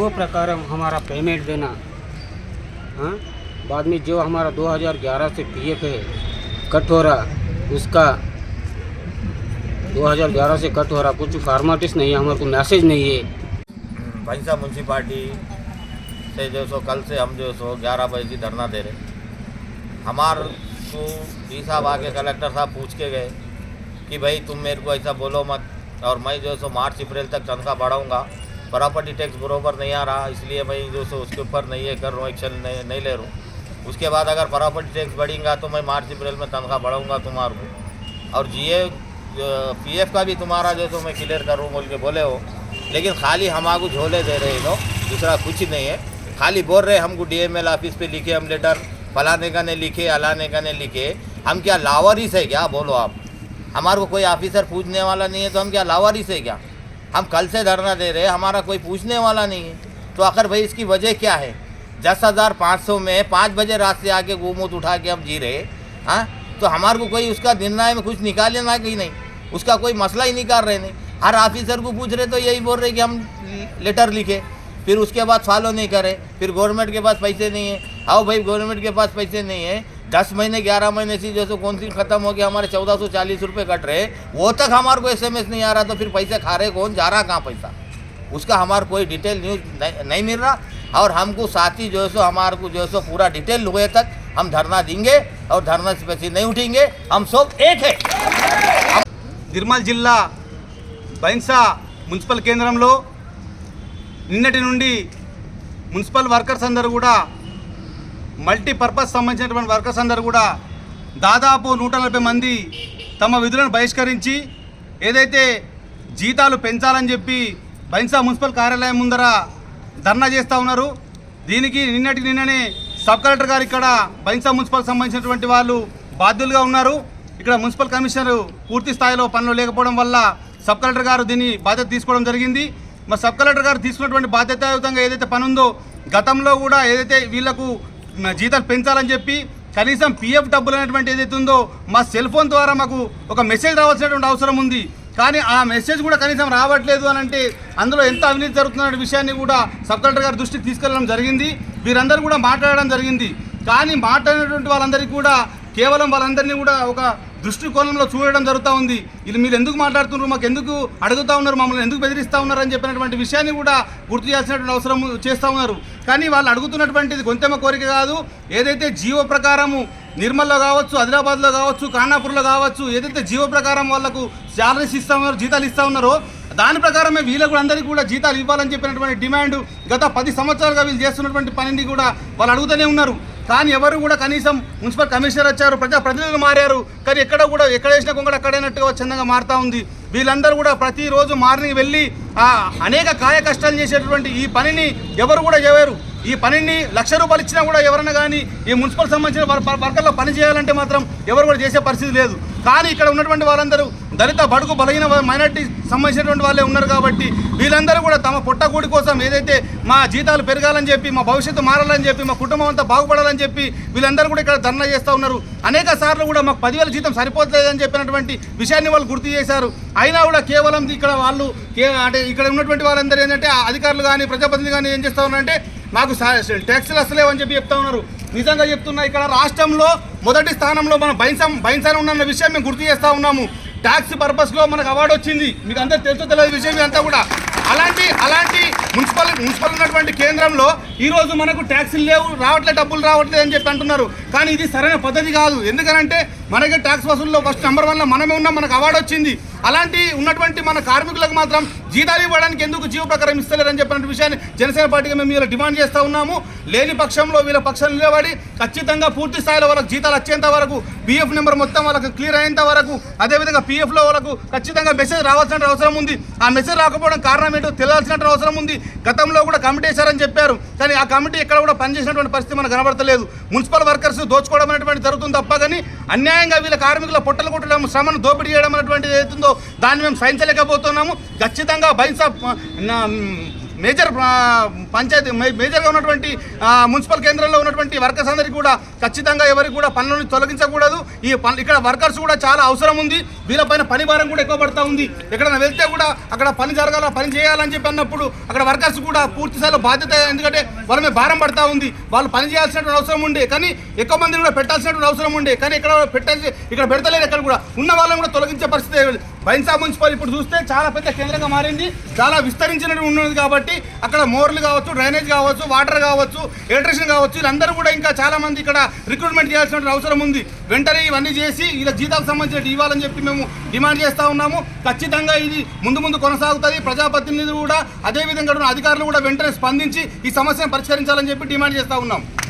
जीवो प्रकार हमारा पेमेंट देना। हाँ, बाद में जो हमारा 2011 से पीएफ है कट हो रहा, उसका 2011 से कट हो रहा, कुछ फॉर्मेलिटीज नहीं है, हमारे को मैसेज नहीं है। भैंसा म्यूनसिपालिटी से जो सो कल से हम जो सो 11 बजे की धरना दे रहे। हमार को डी साहब आके कलेक्टर साहब पूछ के गए कि भाई तुम मेरे को ऐसा बोलो मत, और मैं जो सो मार्च अप्रैल तक तनख्वाह बढ़ाऊँगा। प्रॉपर्टी टैक्स बरोबर नहीं आ रहा, इसलिए मैं जो सो उसके ऊपर नहीं है कर रहा हूँ, एक्शन नहीं ले रहा हूँ। उसके बाद अगर प्रॉपर्टी टैक्स बढ़ेगा तो मैं मार्च अप्रैल में तनख्वाह बढ़ाऊँगा तुम्हारे को, और जीए पीएफ का भी तुम्हारा जो सो मैं क्लियर करूँ बोल के बोले हो। लेकिन खाली हमारे झोले दे रहे लोग, दूसरा कुछ नहीं है। खाली बोल रहे हमको डीएमएल ऑफिस पे लिखे हम लेटर, फलाने का ने लिखे, अलाने का ने लिखे। हम क्या लावारिस है क्या? बोलो आप, हमारे को कोई ऑफिसर पूछने वाला नहीं है तो हम क्या लावारिस है क्या? हम कल से धरना दे रहे, हमारा कोई पूछने वाला नहीं है। तो आखिर भाई इसकी वजह क्या है? 10,500 में 5 बजे रात से आके घूमूत उठा के हम जी रहे। हाँ, तो हमारे को कोई उसका निर्णय में कुछ निकाले ना कि नहीं, उसका कोई मसला ही निकाल रहे नहीं। हर ऑफिसर को पूछ रहे तो यही बोल रहे कि हम लेटर लिखे, फिर उसके बाद फॉलो नहीं करे, फिर गवर्नमेंट के पास पैसे नहीं है। आओ भाई, गवर्नमेंट के पास पैसे नहीं है, 10 महीने 11 महीने से जो सो कौन सी खत्म हो गया, हमारे 1440 रुपये कट रहे, वो तक हमारे को SMS नहीं आ रहा। तो फिर पैसे खा रहे कौन, जा रहा कहाँ पैसा, उसका हमारे कोई डिटेल न्यूज नहीं मिल रहा। और हमको साथी जो सो हमारे को जो सो पूरा डिटेल हुए तक हम धरना देंगे, और धरना से पैसे नहीं उठेंगे। हम सब एक है। నిర్మల్ జిల్లా బైన్సా మున్సిపల్ కేంద్రంలో నిన్నటి నుండి మున్సిపల్ వర్కర్స్ అందరూ కూడా మల్టీపర్పస్ సంబంధించినటువంటి వర్కర్స్ అందరూ కూడా దాదాపు 140 మంది తమ విధులను బహిష్కరించి ఏదైతే జీతాలు పెంచాలని చెప్పి బైన్సా మున్సిపల్ కార్యాలయం ముందర ధర్నా చేస్తూ ఉన్నారు। దీనికి నిన్ననే సబ్ కలెక్టర్ గారు ఇక్కడ బైన్సా మున్సిపల్ సంబంధించినటువంటి వాళ్ళు బాధ్యులుగా ఉన్నారు। ఇక్కడ మున్సిపల్ కమిషనర్ పూర్తి స్థాయిలో పనులు లేకపోవడం వల్ల సబ్ కలెక్టర్ గారు దీన్ని బాధ్యత తీసుకోవడం జరిగింది। మరి సబ్ కలెక్టర్ గారు తీసుకున్నటువంటి బాధ్యతాయుతంగా ఏదైతే పని ఉందో, గతంలో కూడా ఏదైతే వీళ్లకు జీతాలు పెంచాలని చెప్పి కనీసం పిఎఫ్ డబ్బులు అనేటువంటి ఏదైతే ఉందో మా సెల్ ఫోన్ ద్వారా మాకు ఒక మెసేజ్ రావాల్సినటువంటి అవసరం ఉంది, కానీ ఆ మెసేజ్ కూడా కనీసం రావట్లేదు అని అంటే అందులో ఎంత అవినీతి జరుగుతున్న విషయాన్ని కూడా సబ్ కలెక్టర్ గారి దృష్టికి తీసుకెళ్లడం జరిగింది। వీరందరూ కూడా మాట్లాడడం జరిగింది, కానీ మాట్లాడినటువంటి వాళ్ళందరికీ కూడా కేవలం వాళ్ళందరినీ కూడా ఒక దృష్టికోణంలో చూడడం జరుగుతూ ఉంది। ఇది మీరు ఎందుకు మాట్లాడుతున్నారు, మాకు ఎందుకు అడుగుతూ ఉన్నారు, మమ్మల్ని ఎందుకు బెదిరిస్తూ ఉన్నారు అని చెప్పినటువంటి విషయాన్ని కూడా గుర్తు చేయాల్సినటువంటి అవసరం చేస్తూ ఉన్నారు। కానీ వాళ్ళు అడుగుతున్నటువంటిది గొంతెమ్మ కోరిక కాదు, ఏదైతే జీవో ప్రకారము నిర్మల్లో కావచ్చు, ఆదిలాబాద్లో కావచ్చు, ఖానాపూర్లో కావచ్చు, ఏదైతే జీవో ప్రకారం వాళ్ళకు శాలరీస్ ఇస్తూ ఉన్నారు, జీతాలు ఇస్తూ ఉన్నారో దాని ప్రకారమే వీళ్ళకు అందరికీ కూడా జీతాలు ఇవ్వాలని చెప్పినటువంటి డిమాండ్ గత 10 సంవత్సరాలుగా వీళ్ళు చేస్తున్నటువంటి పనిని కూడా వాళ్ళు అడుగుతూనే ఉన్నారు। కానీ ఎవరు కూడా కనీసం మున్సిపల్ కమిషనర్ వచ్చారు, ప్రజాప్రతినిధులు మారారు, కానీ ఎక్కడ వేసిన కొంగడ అక్కడైనట్టుగా చందంగా మారుతూ ఉంది। వీళ్ళందరూ కూడా ప్రతిరోజు మార్నింగ్ వెళ్ళి అనేక కాయ కష్టాలు చేసేటువంటి ఈ పనిని ఎవరు కూడా చేయరు। ఈ పనిని ₹1,00,000 ఇచ్చినా కూడా ఎవరైనా కానీ ఈ మున్సిపల్ సంబంధించిన వర్కర్లో పని చేయాలంటే మాత్రం ఎవరు కూడా చేసే పరిస్థితి లేదు। కానీ ఇక్కడ ఉన్నటువంటి వాళ్ళందరూ దళిత బడుగు బలహీన మైనార్టీ సంబంధించినటువంటి వాళ్ళే ఉన్నారు కాబట్టి వీళ్ళందరూ కూడా తమ పొట్టకూడి కోసం ఏదైతే మా జీతాలు పెరగాలని చెప్పి, మా భవిష్యత్తు మారాలని చెప్పి, మా కుటుంబం అంతా బాగుపడాలని చెప్పి వీళ్ళందరూ కూడా ఇక్కడ ధర్నా చేస్తూ ఉన్నారు। అనేక సార్లు కూడా మాకు 10,000 జీతం సరిపోతుందని చెప్పినటువంటి విషయాన్ని వాళ్ళు గుర్తు చేశారు। అయినా కూడా కేవలం ఇక్కడ వాళ్ళు అంటే ఇక్కడ ఉన్నటువంటి వాళ్ళందరూ ఏంటంటే అధికారులు కానీ ప్రజాప్రతినిధులు కానీ ఏం చేస్తూ ఉన్నారంటే మాకు ట్యాక్సులు వస్తలేవని చెప్పి చెప్తా ఉన్నారు। నిజంగా చెప్తున్నా, ఇక్కడ రాష్ట్రంలో మొదటి స్థానంలో మన బైన్సా ఉన్న విషయం మేము గుర్తు చేస్తూ ఉన్నాము। ట్యాక్స్ పర్పస్లో మనకు అవార్డు వచ్చింది, మీకు అందరూ తెలియదు విషయం అంతా కూడా। అలాంటి మున్సిపల్ ఉన్నటువంటి కేంద్రంలో ఈరోజు మనకు ట్యాక్సులు లేవు, డబ్బులు రావట్లేదు అని చెప్పి అంటున్నారు। కానీ ఇది సరైన పద్ధతి కాదు, ఎందుకంటే మనకి ట్యాక్స్ వసూల్లో ఫస్ట్ నెంబర్ 1లో మనమే ఉన్నాం, మనకు అవార్డు వచ్చింది। అలాంటి ఉన్నటువంటి మన కార్మికులకు మాత్రం జీతాలు ఇవ్వడానికి ఎందుకు జీవ ప్రకారం ఇస్తలేరని చెప్పిన విషయాన్ని జనసేన పార్టీగా మేము ఇలా డిమాండ్ చేస్తూ ఉన్నాము। లేని పక్షంలో వీళ్ళ పక్షాలు నిలబడి ఖచ్చితంగా పూర్తి స్థాయిలో వాళ్ళకి జీతాలు వచ్చేంత వరకు, పిఎఫ్ నెంబర్ మొత్తం వాళ్ళకి క్లియర్ అయ్యేంత వరకు, అదేవిధంగా పిఎఫ్లో వాళ్ళకు ఖచ్చితంగా మెసేజ్ రావాల్సిన అవసరం ఉంది। ఆ మెసేజ్ రాకపోవడం కారణం ఏంటో తెలియాల్సిన అవసరం ఉంది। గతంలో కూడా కమిటీ వేశారని చెప్పారు, కానీ ఆ కమిటీ ఎక్కడ కూడా పనిచేసినటువంటి పరిస్థితి మనకు కనబడతలేదు। మున్సిపల్ వర్కర్స్ దోచుకోవడం అనేటువంటి జరుగుతుంది తప్ప కానీ అన్యాయంగా వీళ్ళ కార్మికుల పొట్టలు కొట్టడం, శ్రమను దోపిడీ చేయడం అనేటువంటిది ఏదైతుందో దాన్ని మేము సహించలేకపోతున్నాము। ఖచ్చితంగా బైన్సా మేజర్ పంచాయతీ మేజర్గా ఉన్నటువంటి మున్సిపల్ కేంద్రంలో ఉన్నటువంటి వర్కర్స్ అందరికీ కూడా ఖచ్చితంగా ఎవరికి కూడా పనులను తొలగించకూడదు. ఇక్కడ వర్కర్స్ కూడా చాలా అవసరం ఉంది. వీళ్ళపైన పని భారం కూడా ఎక్కువ పడుతూ ఉంది. ఎక్కడైనా వెళ్తే కూడా అక్కడ పని జరగాల, పని చేయాలని చెప్పి అన్నప్పుడు అక్కడ వర్కర్స్ కూడా పూర్తి స్థాయిలో బాధ్యత, ఎందుకంటే వాళ్ళ మీద భారం పడుతూ ఉంది. వాళ్ళు పని చేయాల్సినటువంటి అవసరం ఉండే, కానీ ఎక్కువ మందిని కూడా పెట్టాల్సినటువంటి అవసరం ఉండే, కానీ ఇక్కడ పెడతలేరు. ఎక్కడ కూడా ఉన్న వాళ్ళని కూడా తొలగించే పరిస్థితి బైన్సా మున్సిపల్ ఇప్పుడు చూస్తే చాలా పెద్ద కేంద్రంగా మారింది, చాలా విస్తరించినట్టు ఉన్నది. కాబట్టి అక్కడ మోర్లు కావచ్చు, డ్రైనేజ్ కావచ్చు, వాటర్ కావచ్చు, ఎలక్ట్రిసిటీ కావచ్చు, వీళ్ళందరూ కూడా ఇంకా చాలా మంది ఇక్కడ రిక్రూట్మెంట్ చేయాల్సిన అవసరం ఉంది. వెంటనే ఇవన్నీ చేసి ఇలా జీతాలకు సంబంధించినట్టు ఇవ్వాలని చెప్పి మేము డిమాండ్ చేస్తూ ఉన్నాము. ఖచ్చితంగా ఇది ముందు కొనసాగుతుంది. ప్రజాప్రతినిధులు కూడా అదేవిధంగా అధికారులు కూడా వెంటనే స్పందించి ఈ సమస్యను పరిష్కరించాలని చెప్పి డిమాండ్ చేస్తూ ఉన్నాం.